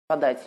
подать.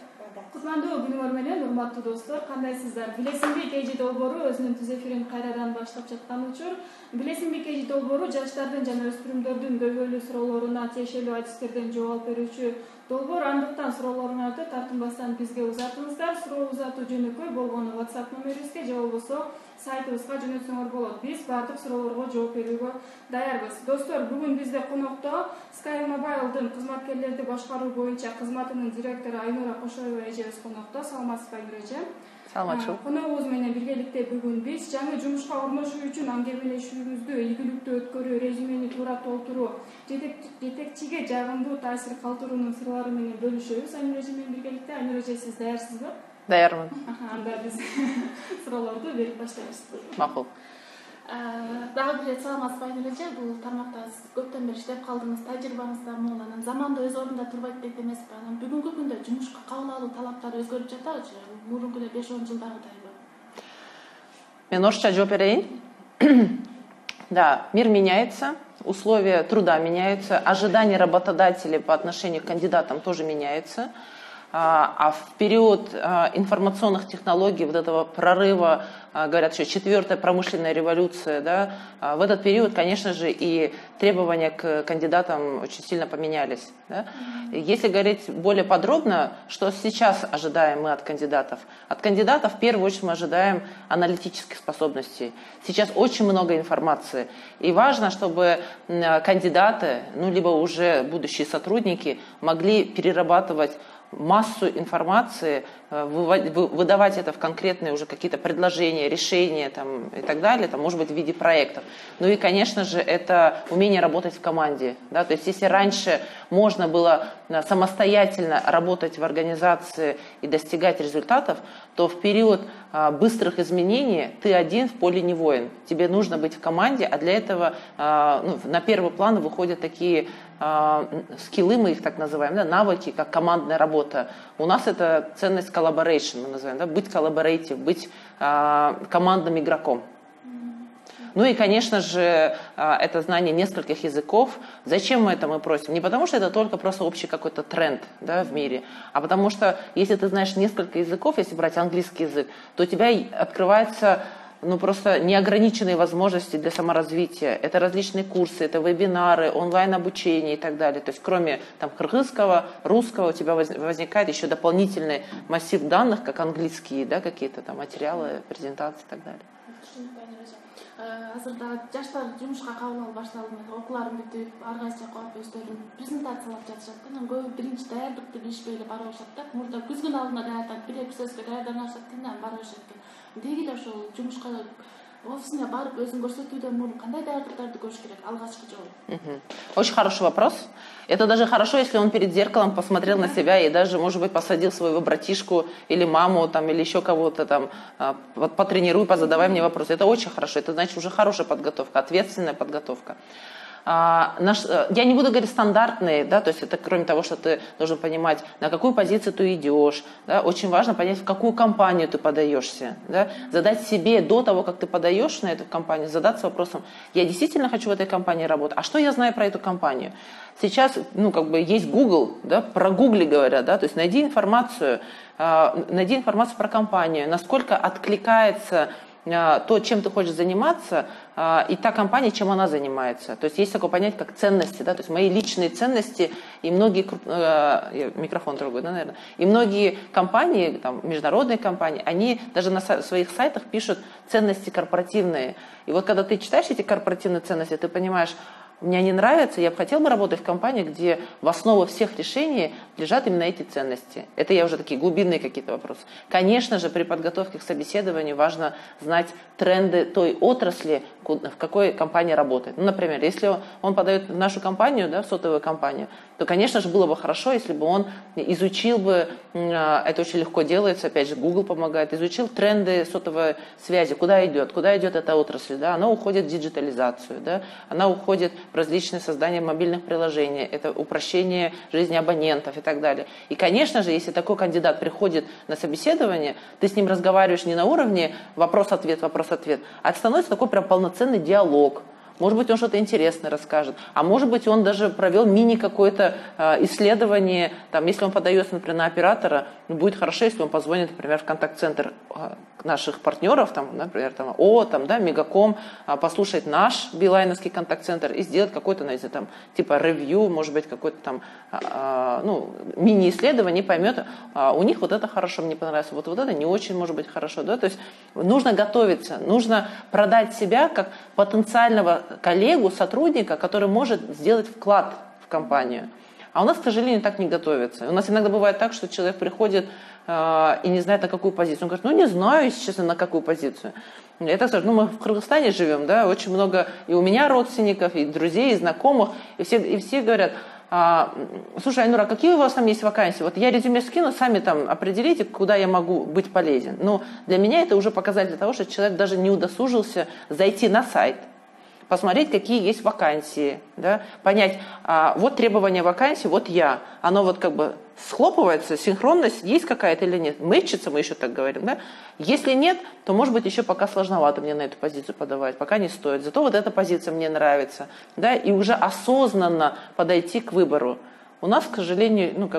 Кутмандуу күнүңөр менен, урматтуу достор, кандайсыздар? Билесиңби KG долбоору өзүнүн түз эфирин кайрадан баштап жаткан учур. Билесиңби KG долбоору жаштардын жана өспүрүмдөрдүн көйгөйлүү суроолоруна тиешелүү адистерден жооп берүүчү долбоор. Андыктан суроолоруңарды тартынбастан бизге узатыңыздар. Суроо узатуу жөнөкөй болгону WhatsApp номерибизге же болбосо сайтыбызга жөнөтсөңөр болот. Биз баардык суроолорго жооп берүүгө даярбыз. Достор, бүгүн бизде конокто Sky Mobile'дын кызматкерлерди башкаруу боюнча кызматынын директору Айнура Кошоева эжебиз конокто. Саламатсызбы, Айнура эже? Саламатчылык. Коногубуз менен биргеликте бүгүн биз жаңы жумушка орношуу үчүн аңгемелешүүбүздү ийгиликтүү өткөрүү, резюмени туура толтуруу, жетекчиге жагымдуу таасир калтыруунун сырлары менен бөлүшөбүз. Айнура эже менен биргеликте. Айнура эже, сиз даярсызбы? Даярмын. Анда биз суроолорду берип баштайбыз. Макул. Дагы бир рет саламатсызбы, Айнура эже? Бул тармакта сиз көптөн бери иштеп калдыңыз, тажрыйбаңыз да мол, анан заманда өз ордунда турбайт дейт эмеспи? Анан бүгүнкү күндө жумушка кабыл алуу талаптары өзгөрүп жатабы же мурунку эле 5-10 жылдагыдайбы? Мен орысча жооп берейин. Да, мир меняется, условия труда меняются, ожидания работодателей по отношению к кандидатам тоже меняются. А в период информационных технологий, вот этого прорыва, говорят еще 4-я промышленная революция, да, в этот период, конечно же, и требования к кандидатам очень сильно поменялись. Да. Если говорить более подробно, что сейчас ожидаем мы от кандидатов? От кандидатов в первую очередь мы ожидаем аналитических способностей. Сейчас очень много информации. И важно, чтобы кандидаты, либо уже будущие сотрудники могли перерабатывать массу информации, выдавать это в конкретные уже какие-то предложения, решения там, и так далее, там, может быть, в виде проектов. Ну и, конечно же, это умение работать в команде. Да? То есть, если раньше можно было самостоятельно работать в организации и достигать результатов, то в период быстрых изменений ты один в поле не воин. Тебе нужно быть в команде, а для этого на первый план выходят такие скиллы, мы их так называем, да, навыки, как командная работа. У нас это ценность collaboration, мы называем, да, быть collaborative, быть командным игроком. Ну и, конечно же, это знание нескольких языков. Зачем мы это просим? Не потому, что это только просто общий какой-то тренд, да, в мире, а потому что если ты знаешь несколько языков, если брать английский язык, то у тебя открывается просто неограниченные возможности для саморазвития. Это различные курсы, это вебинары, онлайн-обучение и так далее. То есть кроме там кыргызского, русского у тебя возникает еще дополнительный массив данных, как английские, да, какие-то там материалы, презентации и так далее. Азырда жаштар жумушка кабыл алуу башталды, окууларын бүтүп, ар кайсы жака барып өздөрүн презентациялап жатышат. Анан көбү биринчи даярдыкты билишпей эле бара беришет да. Мурда күзгүн алдына даярданып, бир сөзгө даярдана баштап, анан бара беришет экен. Деги эле ошол жумушка офисине барып өзүн көрсөтүүдөн мурун кандай даярдыктарды көрүш керек алгачкы жолу? Очень хороший вопрос. Это даже хорошо, если он перед зеркалом посмотрел на себя и даже, может быть, посадил своего братишку или маму там, или еще кого-то там, потренируй, позадавай мне вопросы. Это очень хорошо. Это значит уже хорошая подготовка, ответственная подготовка. Я не буду говорить стандартные, да, то есть это кроме того, что ты должен понимать, на какую позицию ты идешь, да, очень важно понять, в какую компанию ты подаешься, да, задать себе до того, как ты подаешь на эту компанию, задаться вопросом, я действительно хочу в этой компании работать, а что я знаю про эту компанию? Сейчас, есть Google, да, про Google говорят, да, то есть найди информацию про компанию, насколько откликается то, чем ты хочешь заниматься, и та компания, чем она занимается. То есть есть такое понятие, как ценности, да, то есть мои личные ценности, и многие, микрофон другой, да, наверное, и многие компании, там, международные компании, они даже на своих сайтах пишут ценности корпоративные. И вот когда ты читаешь эти корпоративные ценности, ты понимаешь, мне они нравятся, я бы хотел работать в компании, где в основу всех решений лежат именно эти ценности. Это я уже такие глубинные какие-то вопросы. Конечно же, при подготовке к собеседованию важно знать тренды той отрасли, в какой компании работает. Например, если он подает в нашу компанию, да, в сотовую компанию, то, конечно же, было бы хорошо, если бы он изучил бы, это очень легко делается, опять же, Google помогает, изучил тренды сотовой связи, куда идет эта отрасль, да, она уходит в диджитализацию, да, она уходит в различные создания мобильных приложений, это упрощение жизни абонентов и так далее. И, конечно же, если такой кандидат приходит на собеседование, ты с ним разговариваешь не на уровне вопрос-ответ, а становится такой прям полноценный диалог. Может быть, он что-то интересное расскажет. А может быть, он даже провел мини какое-то исследование. Там, если он подается, например, на оператора, будет хорошо, если он позвонит, например, в контакт-центр наших партнеров, там, например, там, Мегаком, послушать наш билайновский контакт-центр и сделать какой-то, там, типа ревью, может быть, какое-то там мини-исследование, и поймет, у них вот это хорошо, мне понравилось, вот это не очень, может быть, хорошо. Да? То есть нужно готовиться, нужно продать себя как потенциального коллегу, сотрудника, который может сделать вклад в компанию. А у нас, к сожалению, так не готовится. У нас иногда бывает так, что человек приходит и не знает, на какую позицию. Он говорит, не знаю, если честно, на какую позицию. Я так скажу, мы в Кыргызстане живем, да, очень много и у меня родственников, и друзей, и знакомых, и все говорят, слушай, Айнура, какие у вас там есть вакансии? Вот я резюме скину, сами там определите, куда я могу быть полезен. Но для меня это уже показатель того, что человек даже не удосужился зайти на сайт, посмотреть, какие есть вакансии, да, понять, вот требования вакансии, вот я. Оно вот как бы схлопывается, синхронность есть какая-то или нет. Мэчится, мы еще так говорим, да. Если нет, то, может быть, еще пока сложновато мне на эту позицию подавать, пока не стоит. Зато вот эта позиция мне нравится, да, и уже осознанно подойти к выбору. У нас, к сожалению,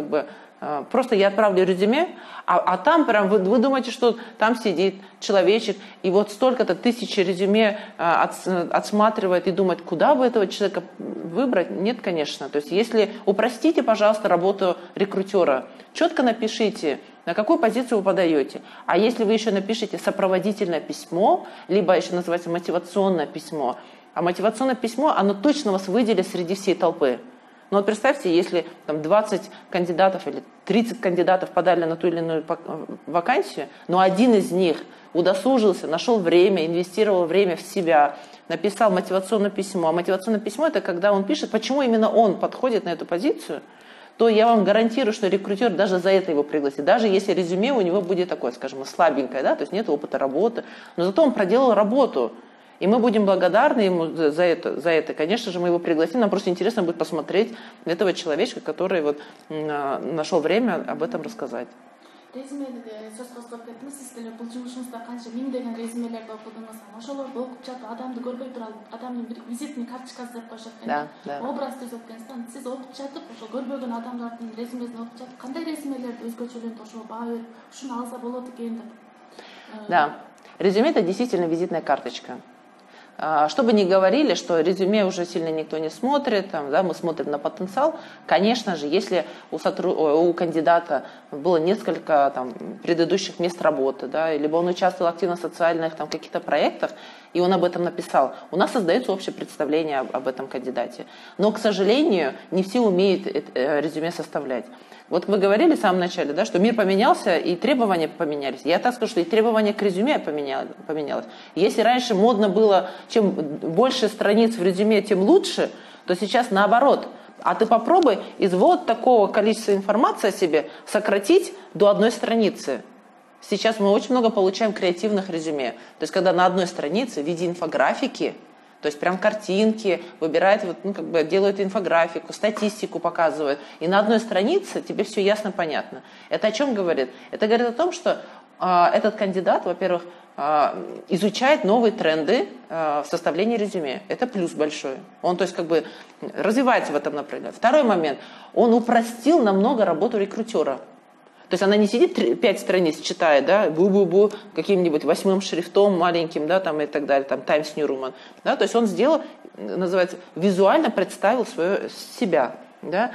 просто я отправлю резюме, а там прям вы думаете, что там сидит человечек, и вот столько-то тысяч резюме отсматривает и думает, куда бы этого человека выбрать? Нет, конечно. То есть если упростите, пожалуйста, работу рекрутера, четко напишите, на какую позицию вы подаете. А если вы еще напишите сопроводительное письмо, либо еще называется мотивационное письмо, а мотивационное письмо, оно точно вас выделит среди всей толпы. Но вот представьте, если там 20 кандидатов или 30 кандидатов подали на ту или иную вакансию, но один из них удосужился, нашел время, инвестировал время в себя, написал мотивационное письмо. А мотивационное письмо – это когда он пишет, почему именно он подходит на эту позицию, то я вам гарантирую, что рекрутер даже за это его пригласит. Даже если резюме у него будет такое, скажем, слабенькое, да, то есть нет опыта работы, но зато он проделал работу. И мы будем благодарны ему за это. Конечно же, мы его пригласим. Нам просто интересно будет посмотреть этого человечка, который вот нашел время об этом рассказать. Резюмеде сөз козгоп кеттиңиз. Сиз деле бул жумушуңузда канча миңдеген резюмелерди окудуңуз. Ошолор окуп жатып адамды көрбөй тура адамдын бир визитный карточкасы деп коюшат экен. Да. Образ түзөп кетсен, сиз окуп жатып, ошо көрбөгөн адамдардын резюмесин окуп жатып, кандай резюмелерди өзгөчөлөнүп ошого баа берип, ушуну алса болот экен деп. Да. Резюме – это действительно визитная карточка. Что бы ни говорили, что резюме уже сильно никто не смотрит, да, мы смотрим на потенциал. Конечно же, если у кандидата было несколько предыдущих мест работы, да, либо он участвовал активно в социальных каких-то проектах, и он об этом написал, у нас создается общее представление об этом кандидате. Но, к сожалению, не все умеют резюме составлять. Вот вы говорили в самом начале, да, что мир поменялся и требования поменялись. Я так скажу, что и требования к резюме поменялось. Если раньше модно было, чем больше страниц в резюме, тем лучше, то сейчас наоборот. А ты попробуй из вот такого количества информации о себе сократить до одной страницы. Сейчас мы очень много получаем креативных резюме. То есть когда на одной странице в виде инфографики, то есть прям картинки, выбирают, делают инфографику, статистику показывают. И на одной странице тебе все ясно, понятно. Это о чем говорит? Это говорит о том, что этот кандидат, во-первых, изучает новые тренды в составлении резюме. Это плюс большой. Он, то есть, развивается в этом направлении. Второй момент. Он упростил намного работу рекрутера. То есть она не сидит 5 страниц читает, да, бу-бу-бу, каким-нибудь 8 шрифтом маленьким, да, и так далее, Times New Roman. Да, то есть он сделал, называется, визуально представил себя. Да.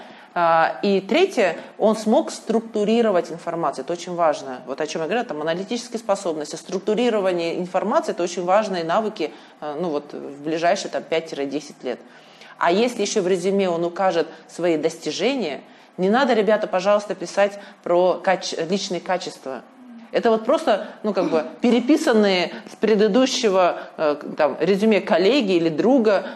И третье, он смог структурировать информацию. Это очень важно. Вот о чем я говорю, аналитические способности, структурирование информации – это очень важные навыки в ближайшие 5-10 лет. А если еще в резюме он укажет свои достижения, не надо, ребята, пожалуйста, писать про личные качества. Это вот просто, переписанные с предыдущего резюме коллеги или друга,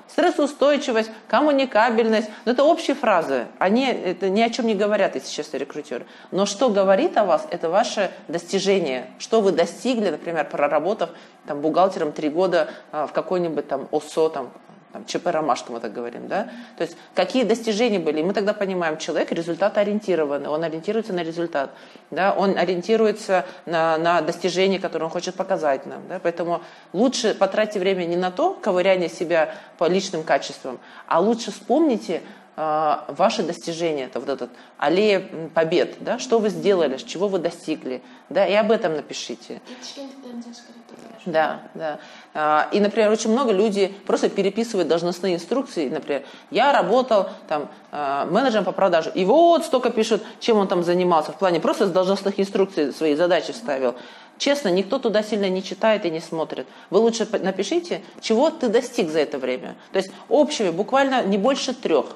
стрессоустойчивость, коммуникабельность. Но это общие фразы. Это ни о чем не говорят, если честно, рекрутеры. Но что говорит о вас, это ваше достижение. Что вы достигли, например, проработав бухгалтером 3 года в какой-нибудь ОСО, там, ЧП «Ромашка» мы так говорим, да? То есть какие достижения были. И мы тогда понимаем, человек результатоориентированный, он ориентируется на результат, да? Он ориентируется на достижения, которые он хочет показать нам. Да? Поэтому лучше потратьте время не на то, ковыряние себя по личным качествам, а лучше вспомните ваши достижения, это вот этот аллея побед, да? Что вы сделали, чего вы достигли, да? И об этом напишите. Да, да. И, например, очень много людей просто переписывают должностные инструкции. Например, я работал там менеджером по продаже. И вот столько пишут, чем он там занимался. В плане просто с должностных инструкций свои задачи ставил. Честно, никто туда сильно не читает и не смотрит. Вы лучше напишите, чего ты достиг за это время. То есть общими, буквально не больше трех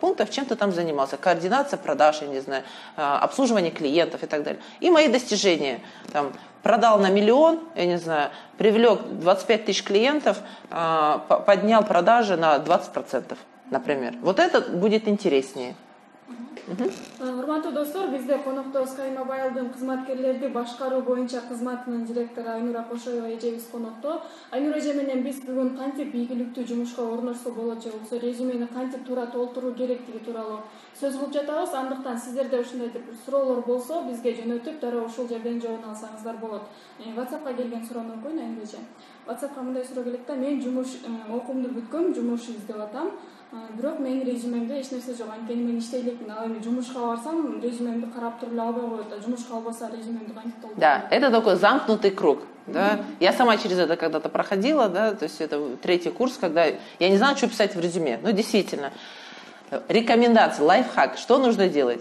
пунктов, чем ты там занимался. Координация продаж, я не знаю, обслуживание клиентов и так далее. И мои достижения. Там, продал на 1 миллион, я не знаю, привлек 25 тысяч клиентов, поднял продажи на 20%, например. Вот это будет интереснее. Урматтуу достор, бизде конокто Skyma Байалдын кызматкерлерди башкаруу боюнча кызматынын директору Айнура Кошоева эжебиз конокто. Айнура эже менен биз бүгүн кантип ийгиликтүү жумушка орношсо болот же болбосо резюмени кантип туура толтуруу керектиги тууралуу сөз кылып жатабыз. Андыктан сиздерде ушундай бир суроолор болсо бизге жөнөтүп, дароо ушул жерден жооп алсаңыздар болот. WhatsAppка келген суроону окуйн, Айнура эже. WhatsAppка мындай суроо келет да: мен жумуш окуумду бүткөм, жумуш издеп атам. Бирок менин резюмемде эч нерсе жок. Анткени мен иштей элекмин. Ал эми жумушка барсам, резюмемди карап туруп эле албай коет. А жумушка албаса, резюмемди кантип толтурат? Да, это такой замкнутый круг. Да? Я сама через это когда-то проходила, да, то есть это 3-й курс, когда я не знала, что писать в резюме. Ну, действительно. Рекомендации, лайфхак. Что нужно делать?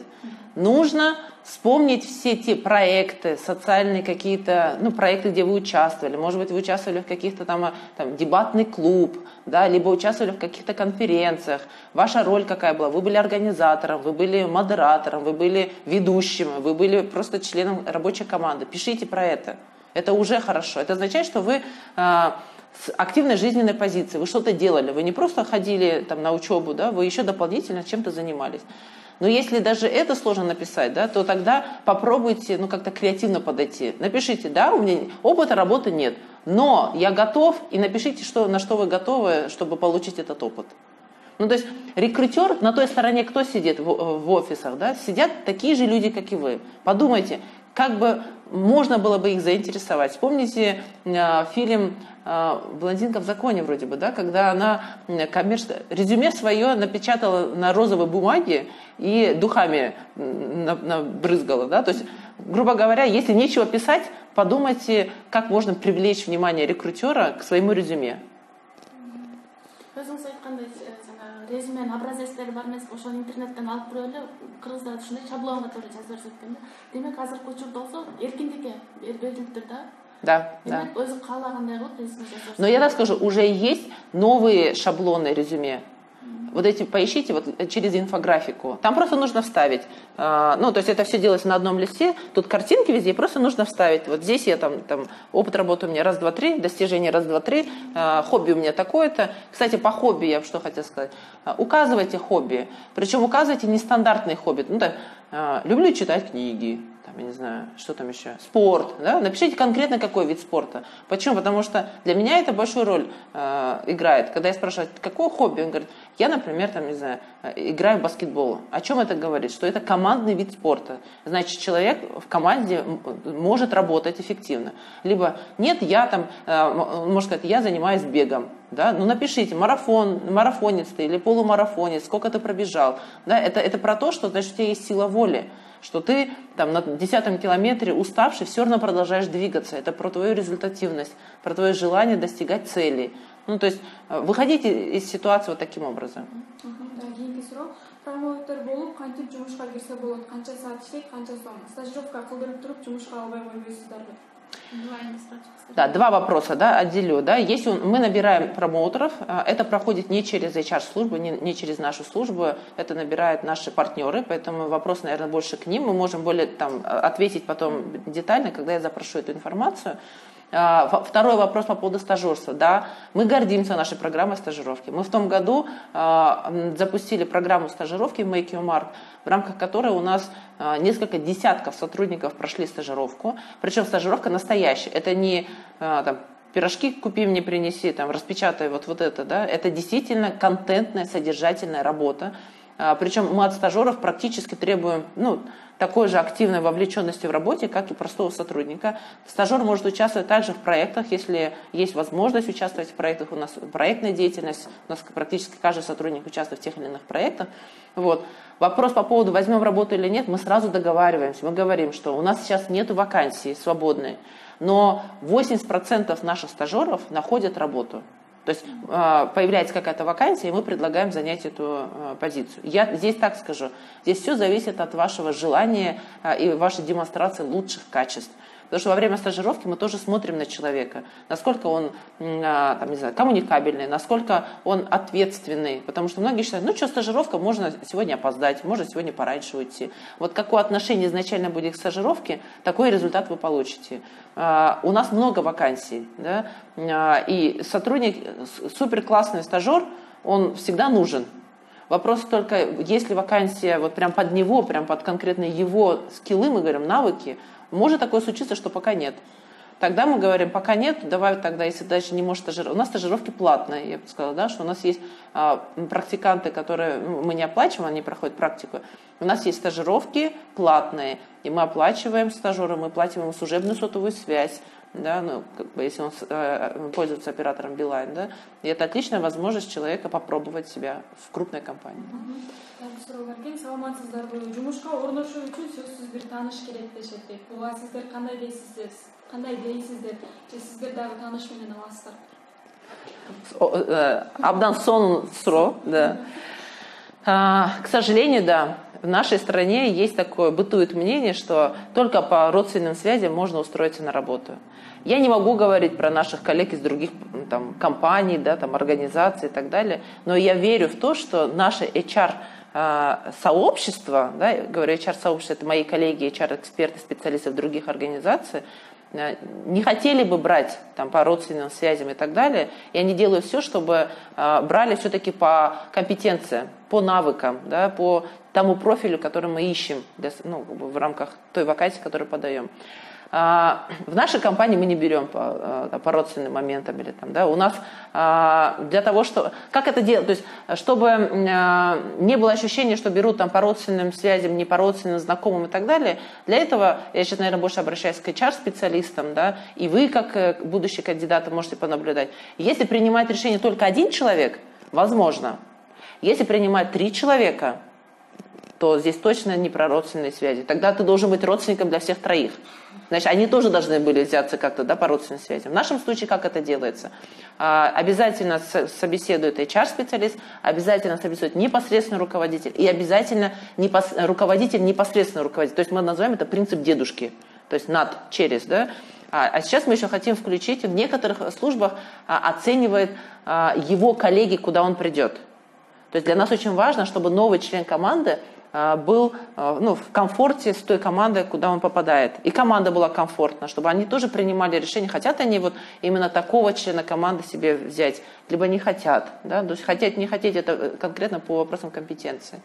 Нужно вспомнить все те проекты, социальные какие-то, ну, проекты, где вы участвовали. Может быть, вы участвовали в каких-то там дебатный клуб, да, либо участвовали в каких-то конференциях. Ваша роль какая была? Вы были организатором, вы были модератором, вы были ведущим, вы были просто членом рабочей команды. Пишите про это. Это уже хорошо. Это означает, что вы с активной жизненной позиции, вы что-то делали. Вы не просто ходили там на учебу, да, вы еще дополнительно чем-то занимались. Но если даже это сложно написать, да, то тогда попробуйте, ну, как-то креативно подойти. Напишите: да, у меня опыта работы нет, но я готов, и напишите, на что вы готовы, чтобы получить этот опыт. Ну, то есть рекрутер на той стороне, кто сидит в офисах, да, сидят такие же люди, как и вы. Подумайте, как бы можно было бы их заинтересовать. Вспомните фильм «Блондинка в законе» вроде бы, да, когда она резюме свое напечатала на розовой бумаге и духами набрызгала. Да? То есть, грубо говоря, если нечего писать, подумайте, как можно привлечь внимание рекрутера к своему резюме. Резюмен образецтери бар эмес, ошол интернеттен алып туруп эле кыргыздар ушундай шаблонго туура жазып беришет экен да. Демек азыркы учурда болсо эркиндикке берилиптир да. Да, демек, да. Өзү каалагандай кылып резюме жазып. Но я так скажу, уже есть новые шаблоны резюме. Вот эти поищите вот через инфографику. Там просто нужно вставить. Ну, то есть это все делается на одном листе. Тут картинки везде, просто нужно вставить. Вот здесь я там опыт работы у меня 1, 2, 3, достижения 1, 2, 3, хобби у меня такое-то. Кстати, по хобби я что хотела сказать. Указывайте хобби. Причем указывайте нестандартные хобби. Ну, так, люблю читать книги. Я не знаю, что там еще, спорт, да? Напишите конкретно, какой вид спорта. Почему? Потому что для меня это большую роль играет. Когда я спрашиваю, какое хобби, он говорит: я, например, там, не знаю, играю в баскетбол. О чем это говорит? Что это командный вид спорта. Значит, человек в команде может работать эффективно. Либо нет, я там, можно сказать, я занимаюсь бегом. Да? Ну, напишите, марафонец ты или полумарафонец, сколько ты пробежал. Да? Это про то, что, значит, у тебя есть сила воли. Что ты там на 10-м километре уставший, все равно продолжаешь двигаться. Это про твою результативность, про твое желание достигать целей. Ну, то есть выходите из ситуации вот таким образом. Да, 2 вопроса, да, отделю. Да. Если мы набираем промоутеров, это проходит не через HR-службу, не через нашу службу, это набирают наши партнеры, поэтому вопрос, наверное, больше к ним. Мы можем более там ответить потом детально, когда я запрошу эту информацию. Второй вопрос по поводу стажерства. Да, мы гордимся нашей программой стажировки. Мы в том году запустили программу стажировки Make Your Mark, в рамках которой у нас несколько десятков сотрудников прошли стажировку. Причем стажировка настоящая. Это не там пирожки купи мне, принеси, там, распечатай вот это, да, это действительно контентная, содержательная работа. Причем мы от стажеров практически требуем, такой же активной вовлеченности в работе, как и простого сотрудника. Стажер может участвовать также в проектах, если есть возможность участвовать в проектах. У нас проектная деятельность, у нас практически каждый сотрудник участвует в тех или иных проектах. Вот. Вопрос по поводу, возьмем работу или нет, мы сразу договариваемся. Мы говорим, что у нас сейчас нет вакансий свободной, но 80% наших стажеров находят работу. То есть появляется какая-то вакансия, и мы предлагаем занять эту позицию. Я здесь так скажу, здесь все зависит от вашего желания и вашей демонстрации лучших качеств. Потому что во время стажировки мы тоже смотрим на человека, насколько он коммуникабельный, насколько он ответственный. Потому что многие считают, стажировка, можно сегодня опоздать, можно сегодня пораньше уйти. Вот какое отношение изначально будет к стажировке, такой результат вы получите. У нас много вакансий, да? И сотрудник, суперклассный стажер, он всегда нужен. Вопрос только, если вакансия вот прям под него, прям под конкретно его скиллы, мы говорим, навыки, может такое случиться, что пока нет. Тогда мы говорим, пока нет, давай тогда, если дальше не может стажировать. У нас стажировки платные, я бы сказала, да, что у нас есть практиканты, которые мы не оплачиваем, они проходят практику. У нас есть стажировки платные, и мы оплачиваем стажера, мы платим ему служебную сотовую связь, да, если он пользуется оператором Билайн, да, и это отличная возможность человека попробовать себя в крупной компании. Саламатсыздарбы, жумушка орношуу үчүн сөзсүз бир тааныш керек дешет. Буга сиздер кандай дейсиздер? Кандай дейсиздер? Же сиздер дагы тааныш менен аласыздар? Абдан сонун суроо, да. К сожалению, да, в нашей стране есть такое, бытует мнение, что только по родственным связям можно устроиться на работу. Я не могу говорить про наших коллег из других компаний, да, организаций и так далее, но я верю в то, что наше HR-сообщество, да, я говорю, HR-сообщество, это мои коллеги, HR-эксперты, специалисты в других организациях, не хотели бы брать по родственным связям и так далее, и они делают все, чтобы брали все-таки по компетенциям, по навыкам, да, по тому профилю, который мы ищем в рамках той вакансии, которую подаем. В нашей компании мы не берем по родственным моментам или да, у нас для того, что как это делать, то есть чтобы не было ощущения, что берут по родственным связям, не по родственным знакомым и так далее. Для этого я сейчас, наверное, больше обращаюсь к HR-специалистам, да, и вы как будущие кандидаты можете понаблюдать. Если принимает решение только один человек, возможно. Если принимает 3 человека, то здесь точно не про родственные связи. Тогда ты должен быть родственником для всех 3. Значит, они тоже должны были взяться как-то, да, по родственным связям. В нашем случае как это делается? Обязательно собеседует HR-специалист, обязательно собеседует непосредственный руководитель и обязательно руководитель непосредственно руководитель. То есть мы называем это принцип дедушки. То есть над, через, да. А сейчас мы еще хотим включить, в некоторых службах оценивает его коллеги, куда он придет. То есть для нас очень важно, чтобы новый член команды был в комфорте с той командой, куда он попадает. И команда была комфортна, чтобы они тоже принимали решение, хотят они именно такого члена команды себе взять, либо не хотят. Да? То есть хотеть, не хотеть, это конкретно по вопросам компетенции.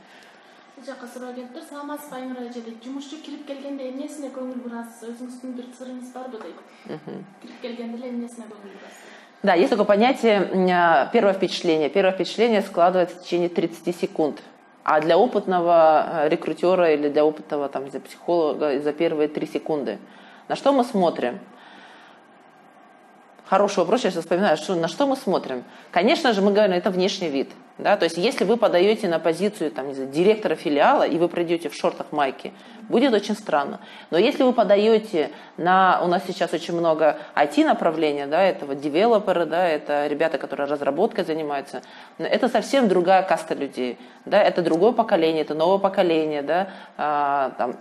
Да, есть такое понятие первое впечатление. Первое впечатление складывается в течение 30 секунд. А для опытного рекрутера или для опытного психолога за первые 3 секунды. На что мы смотрим? Хороший вопрос, я сейчас вспоминаю, на что мы смотрим. Конечно же, мы говорим, это внешний вид. Да? То есть, если вы подаете на позицию директора филиала, и вы придете в шортах, майке, будет очень странно. Но если вы подаете у нас сейчас очень много IT-направления, да, это девелоперы, да, это ребята, которые разработкой занимаются, это совсем другая каста людей. Да, это другое поколение, это новое поколение. Да,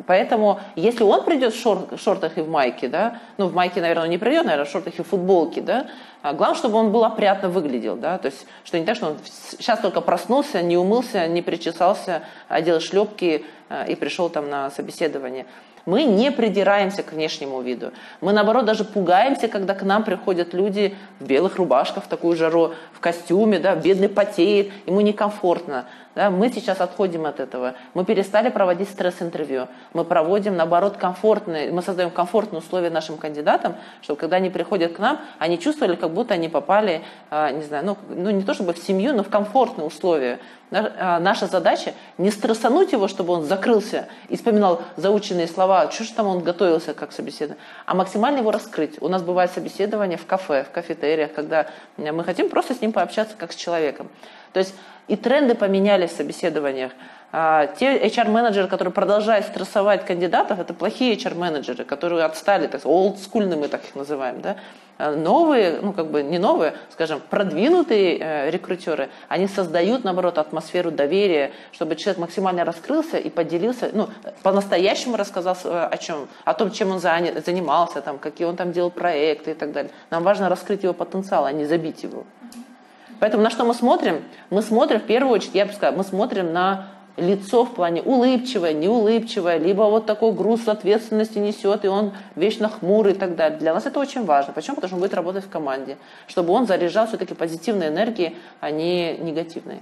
поэтому, если он придет в шортах и в майке, да, в майке, наверное, он не придет, наверное, в шортах и в футболке, да, главное, чтобы он был опрятно выглядел, да, то есть, что не так, что он сейчас только проснулся, не умылся, не причесался, одел шлепки, и пришел там на собеседование. Мы не придираемся к внешнему виду. Мы, наоборот, даже пугаемся, когда к нам приходят люди в белых рубашках, в такую жару, в костюме, да, бедный потеет, ему некомфортно. Да. Мы сейчас отходим от этого. Мы перестали проводить стресс-интервью. Мы проводим, наоборот, мы создаем комфортные условия нашим кандидатам, чтобы когда они приходят к нам, они чувствовали, как будто они попали, не знаю, не то чтобы в семью, но в комфортные условия. Наша задача не стрессануть его, чтобы он закрылся и вспоминал заученные слова, что же там он готовился как собеседование, а максимально его раскрыть. У нас бывает собеседование в кафе, в кафетериях, когда мы хотим просто с ним пообщаться как с человеком. То есть и тренды поменялись в собеседованиях. Те HR-менеджеры, которые продолжают стрессовать кандидатов, это плохие HR-менеджеры, которые отстали, так сказать, олдскульные мы так их называем, да? Новые, не новые, скажем, продвинутые рекрутеры, они создают, наоборот, атмосферу доверия, чтобы человек максимально раскрылся и поделился, по-настоящему рассказал о том, чем он занимался, там, какие он там делал проекты и так далее. Нам важно раскрыть его потенциал, а не забить его. Поэтому на что мы смотрим? Мы смотрим, в первую очередь, я бы сказала, мы смотрим на лицо в плане улыбчивое, неулыбчивое, либо вот такой груз ответственности несет, и он вечно хмурый и так далее. Для нас это очень важно. Почему? Потому что он будет работать в команде, чтобы он заряжал все-таки позитивной энергией, а не негативной.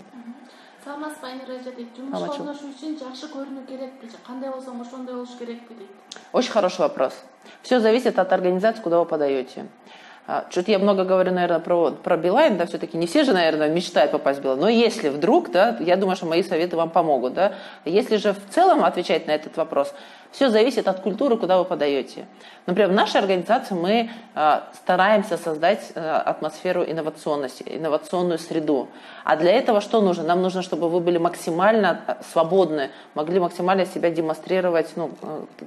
Очень хороший вопрос. Все зависит от организации, куда вы подаете. Что-то я много говорю, наверное, про Билайн, да, все-таки не все же, наверное, мечтают попасть в Билайн, но если вдруг, да, я думаю, что мои советы вам помогут, да. Если же в целом отвечать на этот вопрос, все зависит от культуры, куда вы подаете. Например, в нашей организации мы стараемся создать атмосферу инновационности, инновационную среду. А для этого что нужно? Нам нужно, чтобы вы были максимально свободны, могли максимально себя демонстрировать,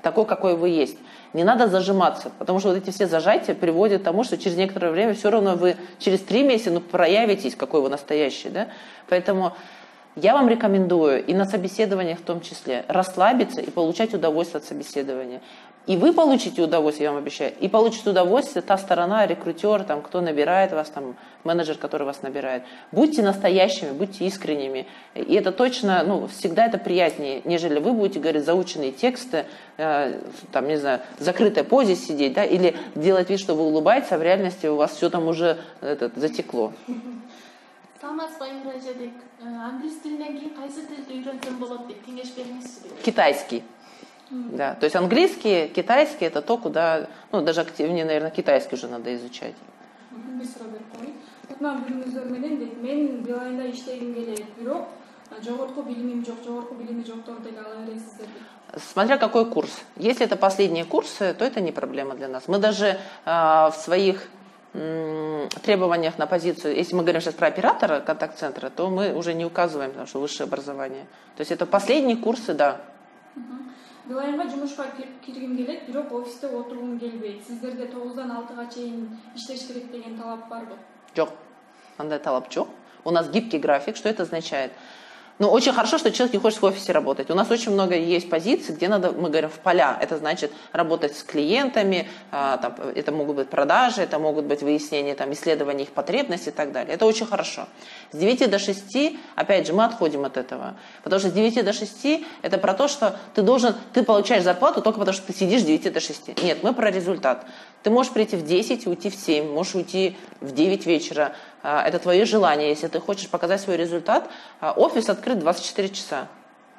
такой, какой вы есть. Не надо зажиматься, потому что вот эти все зажатия приводят к тому, что через некоторое время все равно вы через 3 месяца проявитесь, какой вы настоящий. Да? Поэтому я вам рекомендую, и на собеседованиях в том числе, расслабиться и получать удовольствие от собеседования. И вы получите удовольствие, я вам обещаю, и получит удовольствие та сторона, рекрутер, там, кто набирает вас, там, менеджер, который вас набирает. Будьте настоящими, будьте искренними. И это точно, всегда это приятнее, нежели вы будете говорить заученные тексты, там, не знаю, в закрытой позе сидеть, да, или делать вид, что вы улыбаетесь, а в реальности у вас все там уже затекло. Китайский. Да, то есть английский, китайский это то, куда, даже активнее, наверное, китайский уже надо изучать. Смотря какой курс. Если это последние курсы, то это не проблема для нас. Мы даже в своих требованиях на позицию, если мы говорим сейчас про оператора контакт-центра, то мы уже не указываем, потому что высшее образование. То есть это последние курсы, да. Билайнга жумушка киргим келет, бирок офисте отургум келбейт. Сиздерде 9-дан 6-га чейин иштеш керек деген талап барбы? Жок. Андай талап жок. У нас гибкий график. Что это означает? Очень хорошо, что человек не хочет в офисе работать. У нас очень много есть позиций, где надо, мы говорим, в поля. Это значит работать с клиентами, это могут быть продажи, это могут быть выяснения, исследования их потребностей и так далее. Это очень хорошо. С 9 до 6, опять же, мы отходим от этого. Потому что с 9 до 6 это про то, что ты получаешь зарплату только потому, что ты сидишь с 9 до 6. Нет, мы про результат. Ты можешь прийти в 10 и уйти в 7, можешь уйти в 9 вечера. Это твое желание. Если ты хочешь показать свой результат, офис открыт 24 часа.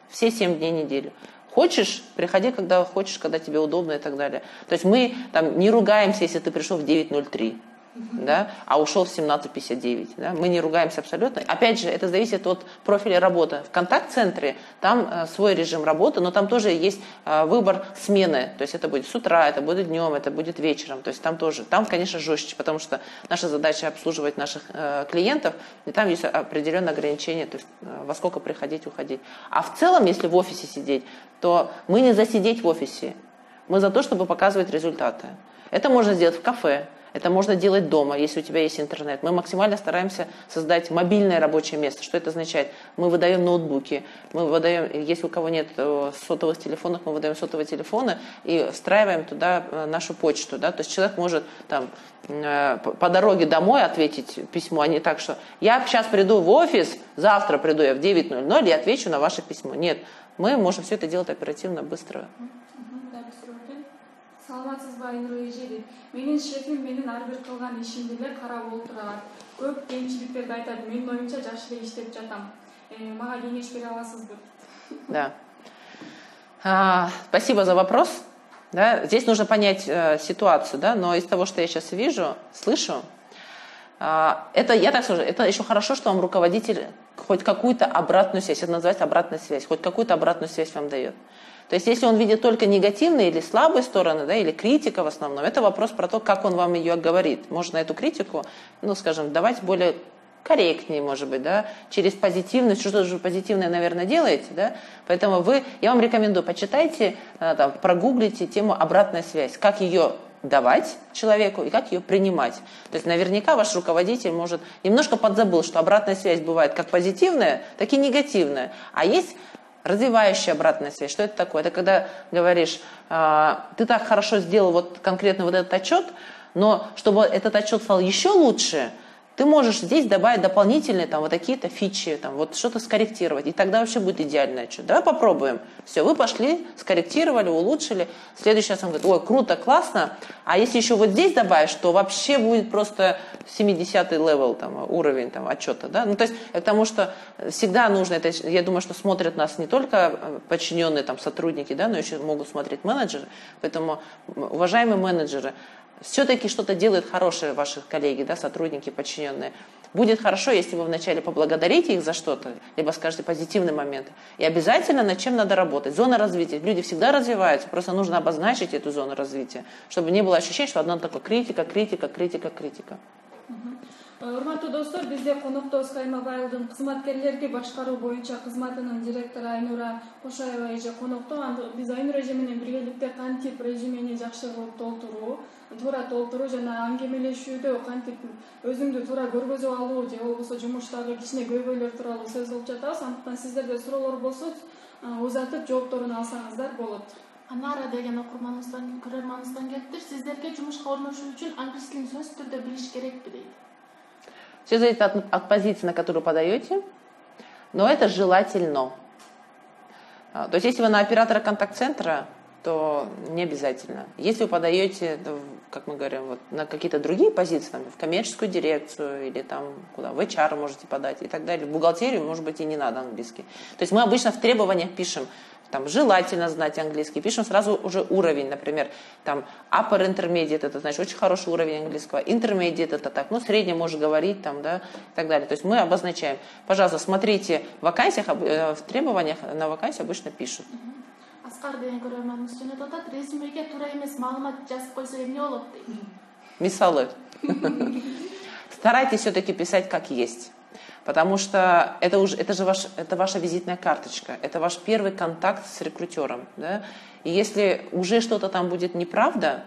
Все 7 дней недели. Хочешь, приходи, когда хочешь, когда тебе удобно и так далее. То есть мы не ругаемся, если ты пришел в 9:03. Да, а ушел в 17:59. Да? Мы не ругаемся абсолютно. Опять же, это зависит от профиля работы. В контакт-центре там свой режим работы, но там тоже есть выбор смены. То есть это будет с утра, это будет днем, это будет вечером. То есть там, конечно, жестче, потому что наша задача обслуживать наших клиентов, и там есть определенные ограничения, то есть во сколько приходить, уходить. А в целом, если в офисе сидеть, то мы не за сидеть в офисе. Мы за то, чтобы показывать результаты. Это можно сделать в кафе. Это можно делать дома, если у тебя есть интернет. Мы максимально стараемся создать мобильное рабочее место. Что это означает? Мы выдаем ноутбуки, мы выдаем, если у кого нет сотовых телефонов, мы выдаем сотовые телефоны и встраиваем туда нашу почту. Да? То есть человек может по дороге домой ответить письмо, а не так, что я сейчас приду в офис, завтра приду я в 9:00 и отвечу на ваше письмо. Нет. мы можем все это делать оперативно, быстро. Саламатсызбы Айнур эже дейт. Менин шефим менин ар бир кылган ишимди эле карап отурат. Көп кемчиликтерди айтат. Менин оюмча жакшы эле иштеп жатам. Мага кеңеш бере аласызбы? Да. Спасибо за вопрос. Да, здесь нужно понять ситуацию, да, но из того, что я сейчас вижу, слышу, это, я так скажу, это еще хорошо, что вам руководитель хоть какую-то обратную связь, это называется обратная связь, хоть какую-то обратную связь вам дает. То есть если он видит только негативные или слабые стороны, да, или критика в основном, это вопрос про то, как он вам ее говорит. Можно эту критику, ну, скажем, давать более корректнее, может быть, да, через позитивность, что-то же позитивное, наверное, делаете, да, поэтому я вам рекомендую, почитайте, там, прогуглите тему обратная связь, как ее давать человеку и как ее принимать. То есть наверняка ваш руководитель может немножко подзабыл, что обратная связь бывает как позитивная, так и негативная, а есть развивающая обратная связь. Что это такое? Это когда говоришь, ты так хорошо сделал вот конкретно вот этот отчет, но чтобы этот отчет стал еще лучше, ты можешь здесь добавить дополнительные там вот такие-то фичи, там вот что-то скорректировать, и тогда вообще будет идеальный отчет. Давай попробуем. Все, вы пошли, скорректировали, улучшили. В следующий раз он говорит, ой, круто, классно, а если еще вот здесь добавишь, то вообще будет просто 70-й левел, там, уровень там, отчета. Да? Ну, то есть к тому, что всегда нужно, это, я думаю, что смотрят нас не только подчиненные там, сотрудники, да, но еще могут смотреть менеджеры. Поэтому, уважаемые менеджеры, все-таки что-то делают хорошие ваши коллеги, да, сотрудники, подчиненные. Будет хорошо, если вы вначале поблагодарите их за что-то, либо скажете позитивный момент. И обязательно над чем надо работать. Зона развития. Люди всегда развиваются, просто нужно обозначить эту зону развития, чтобы не было ощущения, что одна такая критика. Урматтуу достор, бизде конокто Скаймак айылдын кызматкерлерге башкаруу боюнча кызматынын директору Айнура Кошаева эже конокто. Биз Айнура эже менен биргеликте кантип резюмени жакшы кылып туура толтуруу жана аңгемелешүүдө кантип өзүңдү туура көргөзүп алуу же болбосо жумуштагы кичине көйгөйлөр тууралуу сөз кылып жатабыз. Андыктан сиздерде суроолор болсо узатып жоопторуну алсаңыздар болот. Анара деген көрөрманыбыздан келиптир. Сиздерге жумушка орношуу үчүн англис тилин сөзсүз түрдө билиш керекпи дейт. Все зависит от позиции, на которую подаете, но это желательно. То есть если вы на оператора контакт-центра, то не обязательно. Если вы подаете, как мы говорим, вот, на какие-то другие позиции, там, в коммерческую дирекцию или там, куда, в HR можете подать и так далее, в бухгалтерию, может быть, и не надо английский. То есть мы обычно в требованиях пишем, там, желательно знать английский, пишем сразу уже уровень, например, там, upper intermediate, это значит очень хороший уровень английского, intermediate, это так, ну, средний может говорить, там, да, и так далее. То есть мы обозначаем. Пожалуйста, смотрите в вакансиях, в требованиях на вакансии обычно пишут. Аскар деген көрөрманыбыз жөнөтүп атат, резюмеге туура эмес маалымат жазып койсо эмне болот дейт. Мисалы. Старайтесь все-таки писать как есть. Потому что это ваша визитная карточка, это ваш первый контакт с рекрутером. Да? И если уже что-то там будет неправда,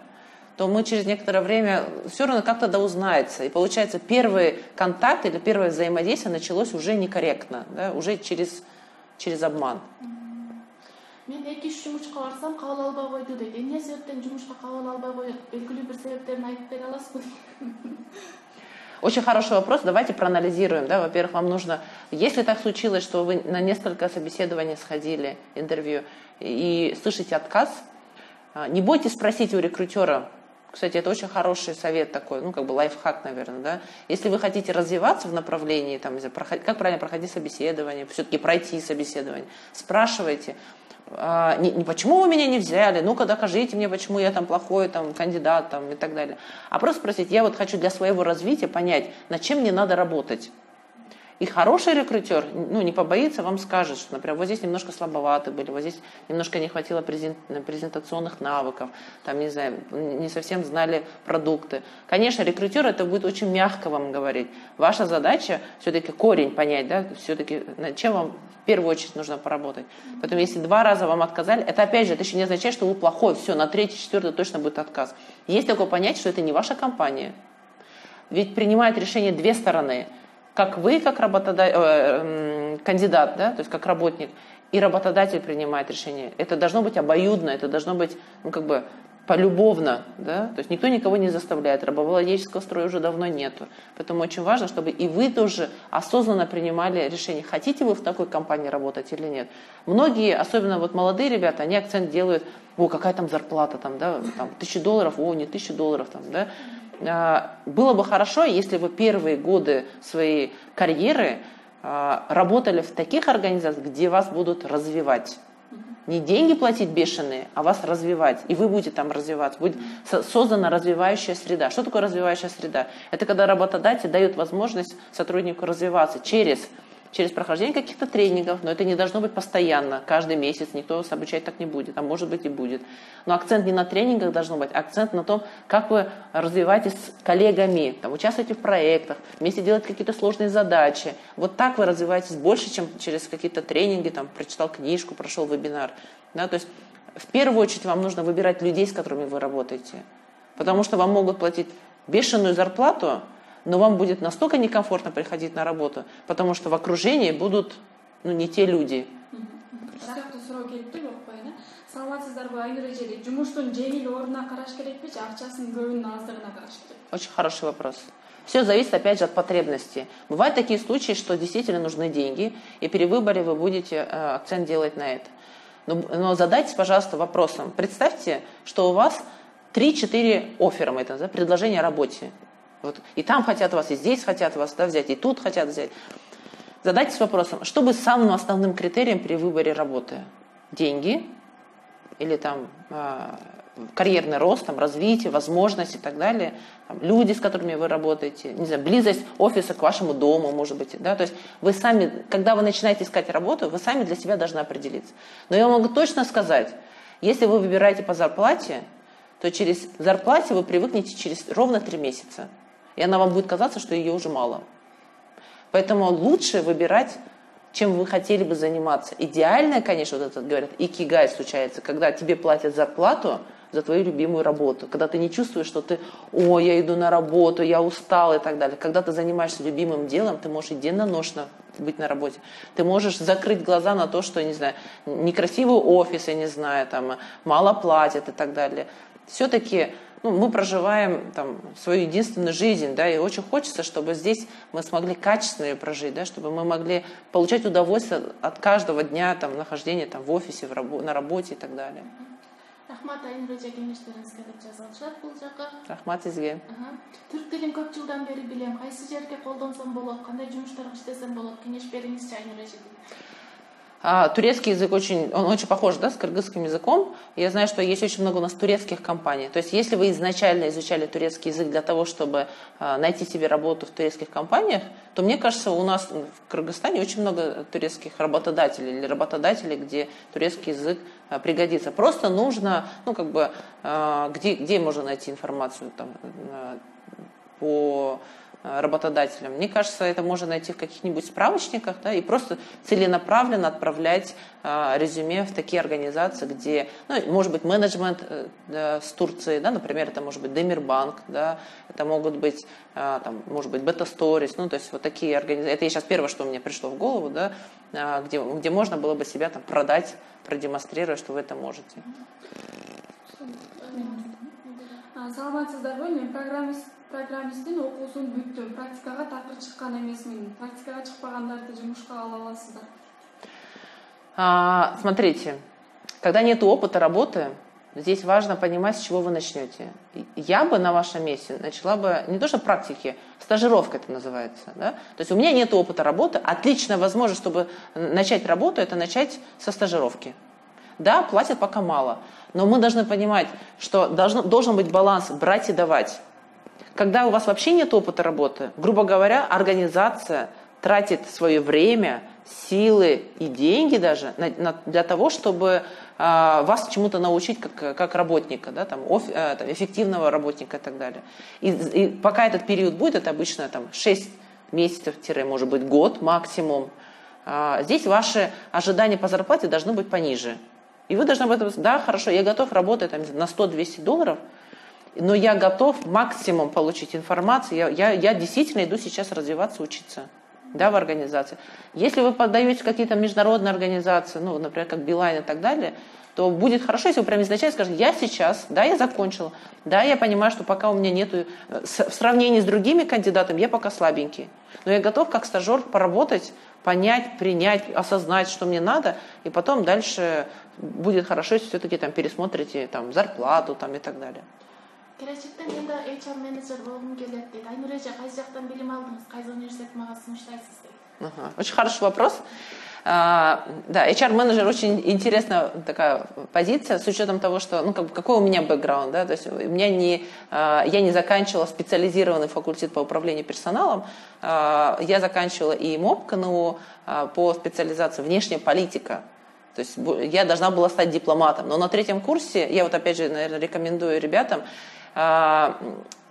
то мы через некоторое время все равно как-то доузнается. И получается, первый контакт или первое взаимодействие началось уже некорректно, да? Уже через обман. Мен 2-3 жумушка барсам кабыл албай койду дейт. Эмне себептен жумушка кабыл албай коет? Белгилүү бир себептерин айтып бере аласызбы? Очень хороший вопрос, давайте проанализируем. Да? Во-первых, вам нужно, если так случилось, что вы на несколько собеседований сходили, интервью, и слышите отказ, не бойтесь спросить у рекрутера. Кстати, это очень хороший совет такой, ну, как бы лайфхак, наверное, да. Если вы хотите развиваться в направлении, там, как правильно проходить собеседование, все-таки пройти собеседование, спрашивайте, не почему вы меня не взяли, ну-ка докажите мне, почему я там плохой там, кандидат там, и так далее. А просто спросить, я вот хочу для своего развития понять, над чем мне надо работать. И хороший рекрутер, ну, не побоится, вам скажет, что, например, вот здесь немножко слабоваты были, вот здесь немножко не хватило презентационных навыков, там, не знаю, не совсем знали продукты. Конечно, рекрутер это будет очень мягко вам говорить. Ваша задача все-таки корень понять, да, все-таки над чем вам в первую очередь нужно поработать. Поэтому если 2 раза вам отказали, это опять же, это еще не означает, что вы плохой, все, на 3-й, 4-й точно будет отказ. Есть такое понятие, что это не ваша компания. Ведь принимают решение 2 стороны. Как вы, как кандидат, да, то есть как работник, и работодатель принимает решение. Это должно быть обоюдно, это должно быть, ну, как бы, полюбовно, да? То есть никто никого не заставляет, рабовладельческого строя уже давно нету. Поэтому очень важно, чтобы и вы тоже осознанно принимали решение, хотите вы в такой компании работать или нет. Многие, особенно вот молодые ребята, они акцент делают, о, какая там зарплата, там, да, там, $1000, о, не $1000, там, да. Было бы хорошо, если вы первые годы своей карьеры работали в таких организациях, где вас будут развивать. Не деньги платить бешеные, а вас развивать. И вы будете там развиваться. Будет создана развивающая среда. Что такое развивающая среда? Это когда работодатель дает возможность сотруднику развиваться через прохождение каких-то тренингов, но это не должно быть постоянно, каждый месяц, никто вас обучать так не будет, а может быть и будет. Но акцент не на тренингах должен быть, акцент на том, как вы развиваетесь с коллегами, там, участвуете в проектах, вместе делаете какие-то сложные задачи. Вот так вы развиваетесь больше, чем через какие-то тренинги, там, прочитал книжку, прошел вебинар. Да, то есть в первую очередь вам нужно выбирать людей, с которыми вы работаете, потому что вам могут платить бешеную зарплату, но вам будет настолько некомфортно приходить на работу, потому что в окружении будут, ну, не те люди. Очень хороший вопрос. Все зависит, опять же, от потребностей. Бывают такие случаи, что действительно нужны деньги, и при выборе вы будете акцент делать на это. Но задайтесь, пожалуйста, вопросом. Представьте, что у вас 3-4 оффера, предложения о работе. Вот. И там хотят вас, и здесь хотят вас, да, взять, и тут хотят взять. Задайтесь вопросом, что будет самым основным критерием при выборе работы? Деньги или там карьерный рост, там, развитие, возможности и так далее, там, люди, с которыми вы работаете, не знаю, близость офиса к вашему дому, может быть, да, то есть вы сами, когда вы начинаете искать работу, вы сами для себя должны определиться. Но я могу точно сказать, если вы выбираете по зарплате, то через зарплате вы привыкнете через ровно 3 месяца. И она вам будет казаться, что ее уже мало. Поэтому лучше выбирать, чем вы хотели бы заниматься. Идеальное, конечно, вот это, говорят, икигай случается, когда тебе платят зарплату за твою любимую работу. Когда ты не чувствуешь, что ты, о, я иду на работу, я устал и так далее. Когда ты занимаешься любимым делом, ты можешь и денно-ношно быть на работе. Ты можешь закрыть глаза на то, что, не знаю, некрасивый офис, я не знаю, там, мало платят и так далее. Все-таки мы проживаем там свою единственную жизнь, да, и очень хочется, чтобы здесь мы смогли качественно ее прожить, да, чтобы мы могли получать удовольствие от каждого дня там, нахождения там, в офисе, на работе и так далее. Рахмат, Айнурожа кеңештериңизге деп жазылышат бул жака. Рахмат сизге. Түрк тилин көп жылдан бери билем. Кайсы жерге колдонсом болот, кандай жумуштарга иштесем болот, кеңеш бериңизчи, Айнурожа. Турецкий язык он очень похож, да, с кыргызским языком. Я знаю, что есть очень много у нас турецких компаний. То есть если вы изначально изучали турецкий язык для того, чтобы найти себе работу в турецких компаниях, то мне кажется, у нас в Кыргызстане очень много турецких работодателей или работодателей, где турецкий язык пригодится. Просто нужно, где можно найти информацию там, по работодателям. Мне кажется, это можно найти в каких-нибудь справочниках, да, и просто целенаправленно отправлять резюме в такие организации, где, может быть, менеджмент с Турции, да, например, это может быть Демирбанк, да, это могут быть, может быть, Beta Stories, то есть вот такие организации. Это сейчас первое, что мне пришло в голову, да, где можно было бы себя там продать, продемонстрировать, что вы это можете. Саламатсыздарбы, мен программисттин окуусун бүттүм. Практикага такыр чыккан эмесмин. Практикага чыкпагандарды жумушка ала аласыздар? Смотрите, когда нет опыта работы, здесь важно понимать, с чего вы начнете. Я бы на вашем месте начала бы не то что практики, стажировка это называется. Да? То есть у меня нет опыта работы, отличная возможность, чтобы начать работу, это начать со стажировки. Да, платят пока мало, но мы должны понимать, что должен быть баланс брать и давать. Когда у вас вообще нет опыта работы, грубо говоря, организация тратит свое время, силы и деньги даже для того, чтобы вас чему-то научить как работника, да, там, эффективного работника и так далее. И пока этот период будет, это обычно 6 месяцев, может быть, год максимум, здесь ваши ожидания по зарплате должны быть пониже. И вы должны об этом сказать, да, хорошо, я готов работать на $100-200, но я готов максимум получить информацию, я действительно иду сейчас развиваться, учиться. да, в организации. Если вы подаете какие-то международные организации, ну, например, как Билайн и так далее, то будет хорошо, если вы прямо изначально скажете, я сейчас, да, я закончила, да, я понимаю, что пока у меня нету, в сравнении с другими кандидатами, я пока слабенький, но я готов как стажер поработать, понять, принять, осознать, что мне надо, и потом дальше будет хорошо, если все-таки там пересмотрите там, зарплату там, и так далее. Келечекте мен да HR менеджер болгум келет дейт. Айнур эже кайсы жактан билим алдыңыз? Кайсы университет мага сунуштайсыз дейт. Очень хороший вопрос. Да, HR-менеджер очень интересная такая позиция, с учетом того, что, ну, какой у меня бэкграунд, да, то есть у меня я не заканчивала специализированный факультет по управлению персоналом, я заканчивала и МОП КНУ по специализации внешняя политика. То есть я должна была стать дипломатом. Но на 3-м курсе, я вот опять же, наверное, рекомендую ребятам,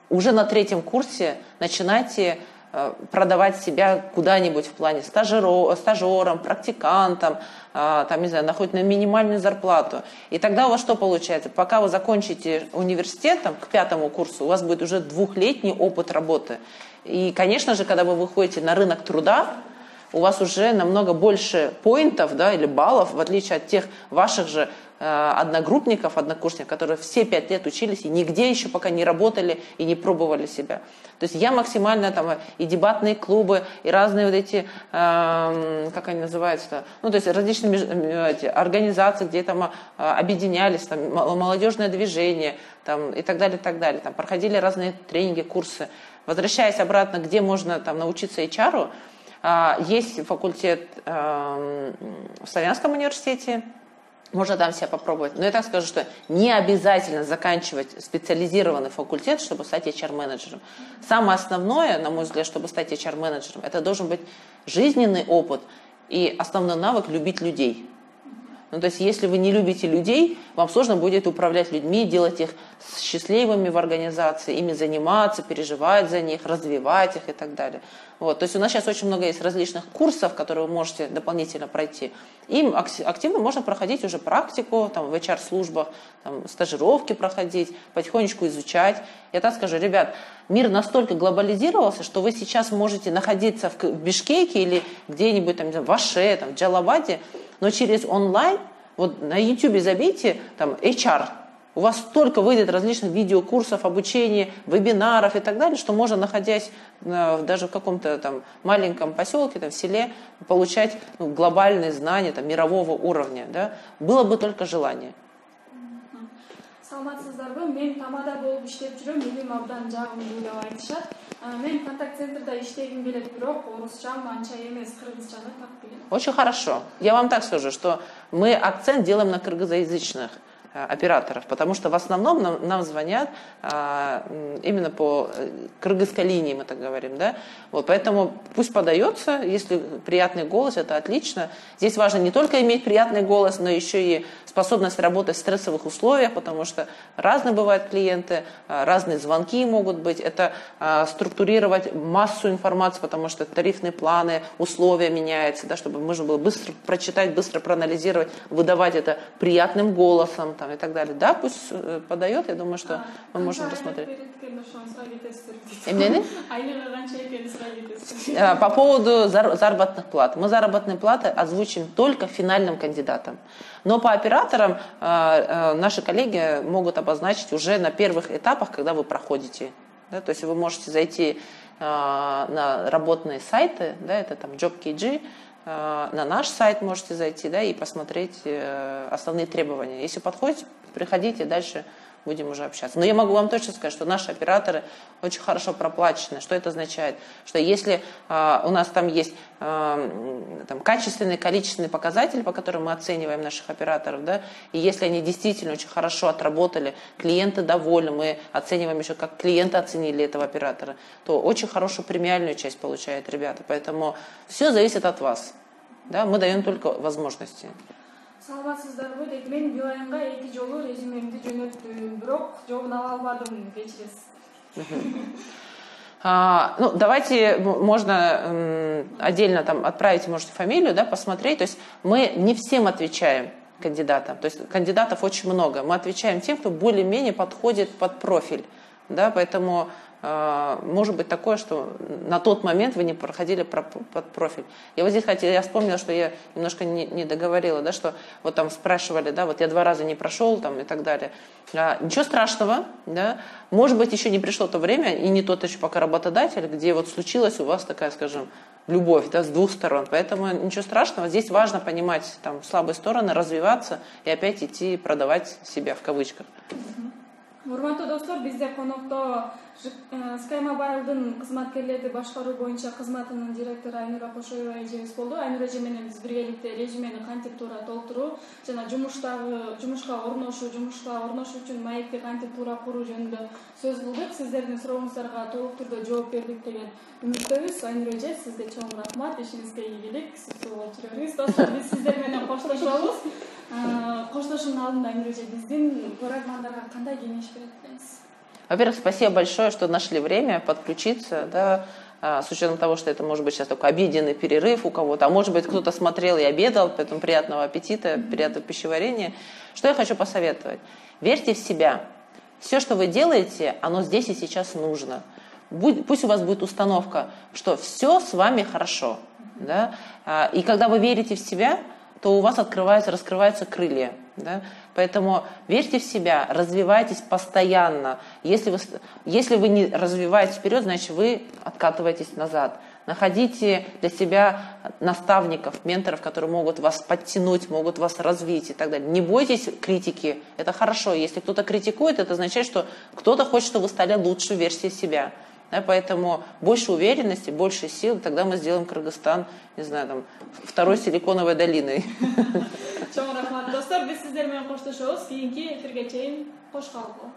уже на 3-м курсе начинайте продавать себя куда-нибудь в плане стажером, практикантом, там, не знаю, находить на минимальную зарплату. И тогда у вас что получается? Пока вы закончите университет, к 5-му курсу, у вас будет уже 2-летний опыт работы. И, конечно же, когда вы выходите на рынок труда, у вас уже намного больше поинтов, да, или баллов, в отличие от тех ваших же одногруппников, однокурсников, которые все 5 лет учились и нигде еще пока не работали и не пробовали себя. То есть я максимально там и дебатные клубы, и разные вот эти, как они называются, ну, то есть различные эти организации, где там объединялись, там, молодежное движение, там, и так далее, там, проходили разные тренинги, курсы. Возвращаясь обратно, где можно там научиться HR-у, есть факультет в Славянском университете, можно там себя попробовать. Но я так скажу, что не обязательно заканчивать специализированный факультет, чтобы стать HR-менеджером. Самое основное, на мой взгляд, чтобы стать HR-менеджером, это должен быть жизненный опыт и основной навык любить людей. Ну, то есть, если вы не любите людей, вам сложно будет управлять людьми, делать их счастливыми в организации, ими заниматься, переживать за них, развивать их и так далее. Вот. То есть у нас сейчас очень много есть различных курсов, которые вы можете дополнительно пройти. Им активно можно проходить уже практику там, в HR-службах, там, стажировки проходить, потихонечку изучать. Я так скажу, ребят, мир настолько глобализировался, что вы сейчас можете находиться в Бишкеке или где-нибудь там, в Аше, там, в Джалабаде, но через онлайн, вот на YouTube забейте там HR, у вас столько выйдет различных видеокурсов, обучения, вебинаров и так далее, что можно, находясь даже в каком-то там маленьком поселке, там, в селе, получать глобальные знания там, мирового уровня. Да? Было бы только желание. Саламатсыздарбы, мен Тамада болуп иштеп жүрөм, илим абдан жагымдуу деп айтышат. Мен контакт-центрда иштегим келет, бирок орусчам анча эмес, кыргызчаны так билем. Очень хорошо. Я вам так скажу, что мы акцент делаем на кыргызоязычных операторов, потому что в основном нам звонят именно по кыргызской линии, мы так говорим, да, вот, поэтому пусть подается, если приятный голос, это отлично. Здесь важно не только иметь приятный голос, но еще и способность работать в стрессовых условиях, потому что разные бывают клиенты, разные звонки могут быть, это структурировать массу информации, потому что тарифные планы, условия меняются, да, чтобы можно было быстро прочитать, быстро проанализировать, выдавать это приятным голосом, там, и так далее. Да, пусть подает, я думаю, что мы можем рассмотреть. По поводу заработных плат. Мы заработные платы озвучим только финальным кандидатам. Но по операторам наши коллеги могут обозначить уже на первых этапах, когда вы проходите. Да, то есть вы можете зайти на работные сайты, да, это там JobKG, на наш сайт можете зайти, да, и посмотреть основные требования. Если подходите, приходите, дальше будем уже общаться. Но я могу вам точно сказать, что наши операторы очень хорошо проплачены. Что это означает? Что если у нас там есть там, качественные, количественные показатели, по которым мы оцениваем наших операторов, да, и если они действительно очень хорошо отработали, клиенты довольны, мы оцениваем еще, как клиенты оценили этого оператора, то очень хорошую премиальную часть получают ребята. Поэтому все зависит от вас. Да, мы даем только возможности. Саламатсыздарбы, дейт, мен Билайнга 2 жолу резюмемди жөнөттүм, бирок жообун ала албадым, кечиресиз. Ну, давайте, можно отдельно там отправить, можете фамилию, да, посмотреть. То есть мы не всем отвечаем кандидатам. То есть кандидатов очень много. Мы отвечаем тем, кто более-менее подходит под профиль да, поэтому может быть такое, что на тот момент вы не проходили под профиль. И вот здесь, я вспомнила, что я немножко не договорила, да, что вот там спрашивали, да, вот я 2 раза не прошел там и так далее. Ничего страшного, да, может быть, еще не пришло то время, и не тот еще пока работодатель, где вот случилась у вас такая, скажем, любовь, да, с 2 сторон. Поэтому ничего страшного. Здесь важно понимать там слабые стороны, развиваться и опять идти продавать себя в кавычках. Урматтуу достор, бизде конокто Skymobile кызматкерлерди башкаруу боюнча кызматынын директору Айнура Кошоева эжебиз болду. Айнура эже менен биз биргеликте резюмени кантип туура толтуруу жана жумушка орношуу үчүн маекти кантип туура куруу жөнүндө сөз кылдык. Сиздердин сурооңуздарга толук түрдө жооп бердик деген үмүттөбүз. Айнура эже, сизге чоң рахмат, ишиңизге ийгилик, сиз болуп жүрүңүз. Достор, биз сиздер менен коштошобуз. Коштошуунун алдында Айнура эже биздин көрөрмандарга кандай кеңеш берет экенсиз? Во-первых, спасибо большое, что нашли время подключиться, да, с учетом того, что это может быть сейчас только обеденный перерыв у кого-то, а может быть кто-то смотрел и обедал, поэтому приятного аппетита, приятного пищеварения. Что я хочу посоветовать? Верьте в себя. Все, что вы делаете, оно здесь и сейчас нужно. Пусть у вас будет установка, что все с вами хорошо. Да? И когда вы верите в себя, то у вас раскрываются крылья. Да? Поэтому верьте в себя, развивайтесь постоянно. Если вы не развиваетесь вперед, значит вы откатываетесь назад. Находите для себя наставников, менторов, которые могут вас подтянуть, могут вас развить и так далее. Не бойтесь критики, это хорошо. Если кто-то критикует, это означает, что кто-то хочет, чтобы вы стали лучшей версией себя. Да, поэтому больше уверенности, больше сил, тогда мы сделаем Кыргызстан, не знаю, там, 2-й силиконовой долиной. Чоң рахмат. Достор, биз сиздер менен коштошобуз. Кийинки эфирге чейин кош калгыла.